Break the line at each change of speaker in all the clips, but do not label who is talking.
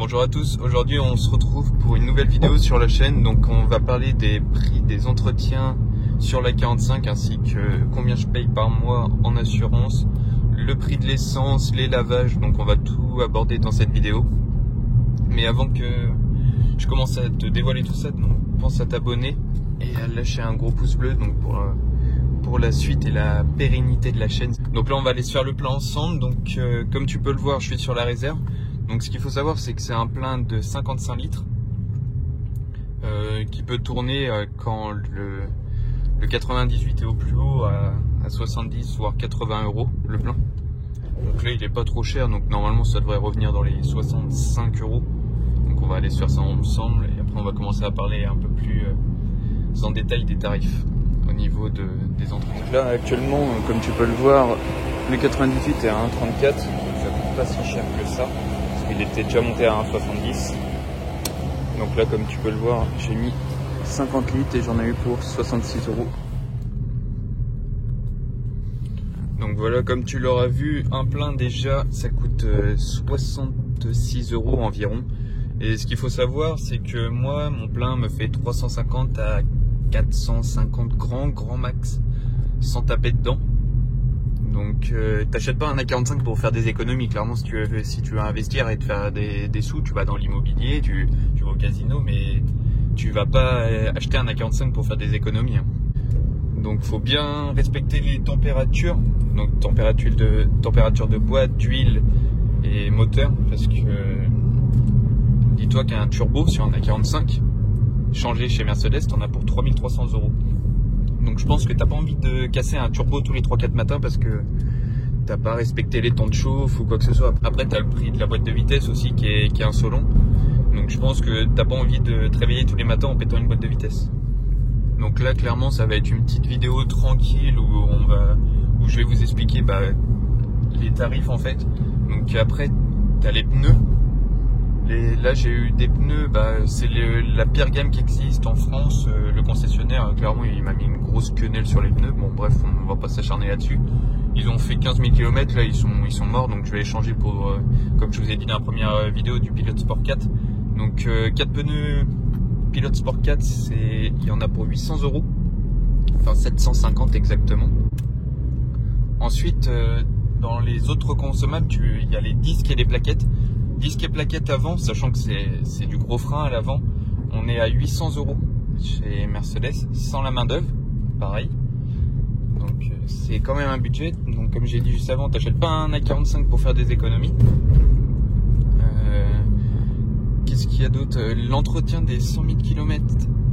Bonjour à tous, aujourd'hui on se retrouve pour une nouvelle vidéo sur la chaîne. Donc on va parler des prix des entretiens sur la 45 ainsi que combien je paye par mois en assurance, le prix de l'essence, les lavages. Donc on va tout aborder dans cette vidéo. Mais avant que je commence à te dévoiler tout ça, donc pense à t'abonner et à lâcher un gros pouce bleu donc pour la suite et la pérennité de la chaîne. Donc là on va aller se faire le plein ensemble. Donc comme tu peux le voir, je suis sur la réserve. Donc ce qu'il faut savoir, c'est que c'est un plein de 55 litres qui peut tourner quand le 98 est au plus haut à 70 voire 80 € le plein. Donc là il est pas trop cher, donc normalement ça devrait revenir dans les 65 €. Donc on va aller se faire ça ensemble et après on va commencer à parler un peu plus en détail des tarifs au niveau des entreprises. Donc là actuellement, comme tu peux le voir, le 98 est à 1,34, ça coûte pas si cher que ça. Il était déjà monté à 1,70. Donc là, comme tu peux le voir, j'ai mis 50 litres et j'en ai eu pour 66 €. Donc voilà, comme tu l'auras vu, un plein déjà, ça coûte 66 € environ. Et ce qu'il faut savoir, c'est que moi, mon plein me fait 350 à 450 grand max, sans taper dedans. Donc t'achètes pas un A45 pour faire des économies. Clairement, si tu veux investir et te faire des sous, tu vas dans l'immobilier, tu vas au casino, mais tu vas pas acheter un A45 pour faire des économies. Donc faut bien respecter les températures. Donc température de boîte, d'huile et moteur, parce que dis-toi qu'il y a un turbo sur un A45 changé chez Mercedes, t'en as pour 3300 €. Donc je pense que t'as pas envie de casser un turbo tous les 3-4 matins parce que t'as pas respecté les temps de chauffe ou quoi que ce soit. Après t'as le prix de la boîte de vitesse aussi qui est insolent. Donc je pense que t'as pas envie de te réveiller tous les matins en pétant une boîte de vitesse. Donc là clairement ça va être une petite vidéo tranquille où je vais vous expliquer les tarifs en fait. Donc après t'as les pneus. Là j'ai eu des pneus, c'est la pire gamme qui existe en France. Le concessionnaire clairement il m'a mis une grosse quenelle sur les pneus. Bon bref, on va pas s'acharner là-dessus. Ils ont fait 15 000 km, là ils sont morts, donc je vais les changer pour, comme je vous ai dit dans la première vidéo, du Pilote Sport 4. Donc 4 pneus Pilote Sport 4, il y en a pour 800 €, enfin 750 exactement. Ensuite dans les autres consommables, il y a les disques et les plaquettes. Disque et plaquettes avant, sachant que c'est du gros frein à l'avant, on est à 800 € chez Mercedes, sans la main d'œuvre, pareil. Donc c'est quand même un budget. Donc comme j'ai dit juste avant, t'achètes pas un A45 pour faire des économies. Qu'est-ce qu'il y a d'autre? L'entretien des 100 000 km,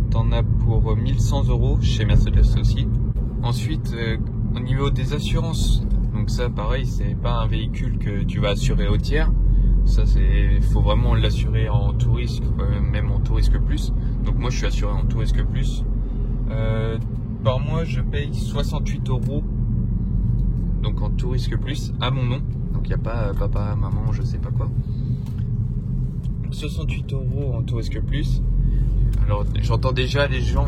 t'en as pour 1100 € chez Mercedes aussi. Ensuite, au niveau des assurances, donc ça pareil, c'est pas un véhicule que tu vas assurer au tiers. Ça faut vraiment l'assurer en tout risque, même en tout risque plus. Donc moi je suis assuré en tout risque plus. Par mois je paye 68 €, donc en tout risque plus, à mon nom. Donc il n'y a pas papa, maman, je sais pas quoi. 68 € en tout risque plus. Alors j'entends déjà les gens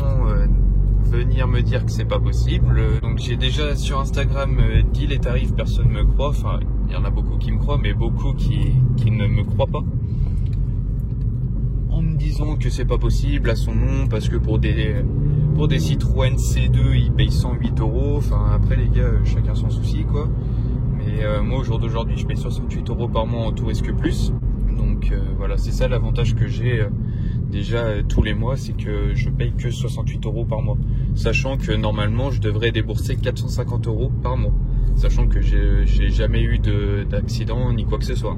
venir me dire que c'est pas possible. Donc j'ai déjà sur Instagram dit les tarifs, personne me croit. Enfin, il y en a beaucoup qui me croient, mais beaucoup qui ne me croient pas. En me disant que c'est pas possible à son nom, parce que pour des Citroën C2, ils payent 108 €. Enfin, après les gars, chacun son souci, quoi. Mais moi, au jour d'aujourd'hui, je paye 68 € par mois en tout risque plus. Donc voilà, c'est ça l'avantage que j'ai déjà tous les mois, c'est que je paye que 68 € par mois. Sachant que normalement, je devrais débourser 450 € par mois. Sachant que j'ai jamais eu d'accident ni quoi que ce soit.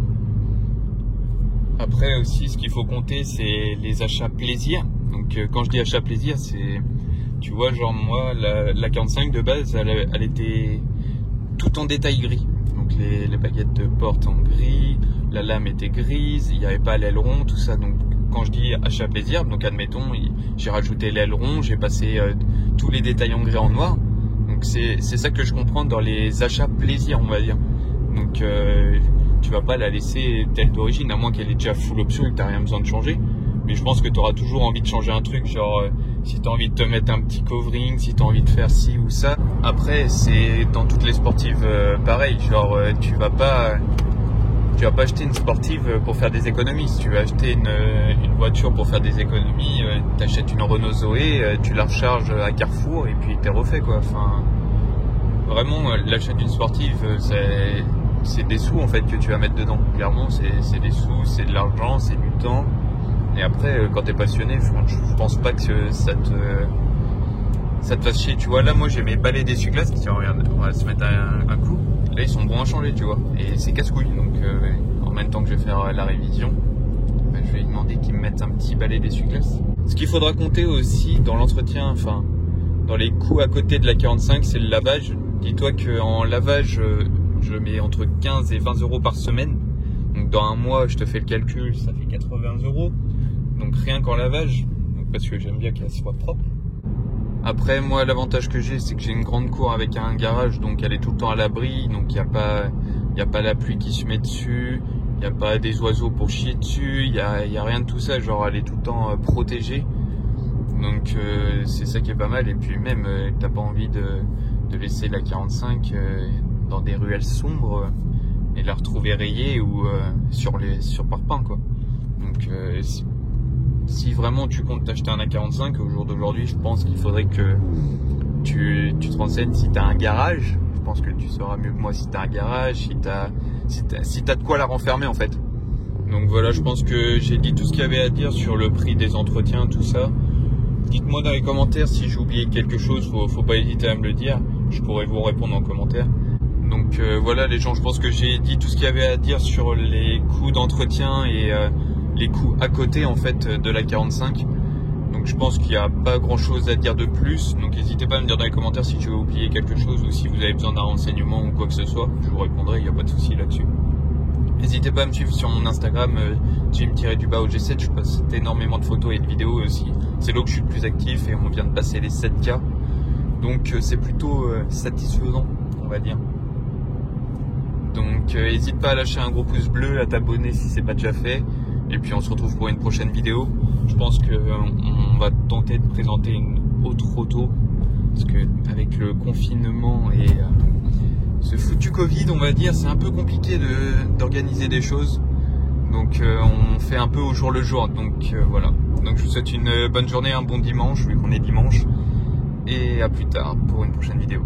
Après aussi, ce qu'il faut compter, c'est les achats plaisir. Donc quand je dis achat plaisir, c'est, tu vois, genre moi, la 45 de base, elle était tout en détail gris. Donc les baguettes de porte en gris, la lame était grise, il n'y avait pas l'aileron, tout ça. Donc quand je dis achat plaisir, donc admettons, j'ai rajouté l'aileron, j'ai passé tous les détails en gris en noir. Donc c'est ça que je comprends dans les achats plaisir, on va dire. Donc tu vas pas la laisser telle d'origine, à moins qu'elle ait déjà full option et que tu n'as rien besoin de changer. Mais je pense que tu auras toujours envie de changer un truc, genre si tu as envie de te mettre un petit covering, si tu as envie de faire ci ou ça. Après, c'est dans toutes les sportives pareil, genre tu vas pas tu vas pas acheter une sportive pour faire des économies. Si tu veux acheter une voiture pour faire des économies, t'achètes une Renault Zoé, tu la recharges à Carrefour et puis t'es refait quoi. Enfin, vraiment, l'achat d'une sportive, c'est des sous en fait que tu vas mettre dedans. Clairement, c'est des sous, c'est de l'argent, c'est du temps. Et après, quand t'es passionné, je pense pas que ça te fasse chier. Tu vois, là, moi, j'ai mes balais d'essuie-glace. Tiens, regarde, on va se mettre un coup. Là, ils sont bons à changer, tu vois. Et c'est casse-couille. Donc, en même temps que je vais faire la révision, je vais lui demander qu'ils me mettent un petit balai d'essuie-glace. Ce qu'il faudra compter aussi dans l'entretien, enfin, dans les coûts à côté de la 45, c'est le lavage. Dis-toi qu'en lavage, je mets entre 15 et 20 euros par semaine. Donc, dans un mois, je te fais le calcul, ça fait 80 euros. Donc, rien qu'en lavage. Donc, parce que j'aime bien qu'elle soit propre. Après, moi, l'avantage que j'ai, c'est que j'ai une grande cour avec un garage, donc elle est tout le temps à l'abri, donc il n'y a pas la pluie qui se met dessus, il n'y a pas des oiseaux pour chier dessus, il y a rien de tout ça, genre elle est tout le temps protégée. Donc c'est ça qui est pas mal, et puis même, t'as pas envie de laisser la 45 dans des ruelles sombres et la retrouver rayée ou sur parpaing, quoi. Donc si vraiment tu comptes t'acheter un A45 au jour d'aujourd'hui, je pense qu'il faudrait que tu te renseignes si tu as un garage. Je pense que tu sauras mieux que moi si tu as un garage, si t'as de quoi la renfermer en fait. Donc voilà, je pense que j'ai dit tout ce qu'il y avait à dire sur le prix des entretiens, tout ça. Dites-moi dans les commentaires si j'ai oublié quelque chose, faut pas hésiter à me le dire. Je pourrais vous répondre en commentaire. Donc voilà les gens, je pense que j'ai dit tout ce qu'il y avait à dire sur les coûts d'entretien et les coûts à côté en fait de la 45. Donc je pense qu'il n'y a pas grand chose à dire de plus. Donc n'hésitez pas à me dire dans les commentaires si tu veux oublier quelque chose ou si vous avez besoin d'un renseignement ou quoi que ce soit. Je vous répondrai, il n'y a pas de souci là-dessus. N'hésitez pas à me suivre sur mon Instagram, Jim-OG7. Je poste énormément de photos et de vidéos aussi. C'est là où je suis le plus actif et on vient de passer les 7K. Donc c'est plutôt satisfaisant, on va dire. Donc n'hésite pas à lâcher un gros pouce bleu, à t'abonner si c'est pas déjà fait. Et puis on se retrouve pour une prochaine vidéo. Je pense qu'on va tenter de présenter une autre auto. Parce que avec le confinement et ce foutu Covid, on va dire, c'est un peu compliqué d'organiser des choses. Donc on fait un peu au jour le jour. Donc voilà. Donc je vous souhaite une bonne journée, un bon dimanche, vu qu'on est dimanche. Et à plus tard pour une prochaine vidéo.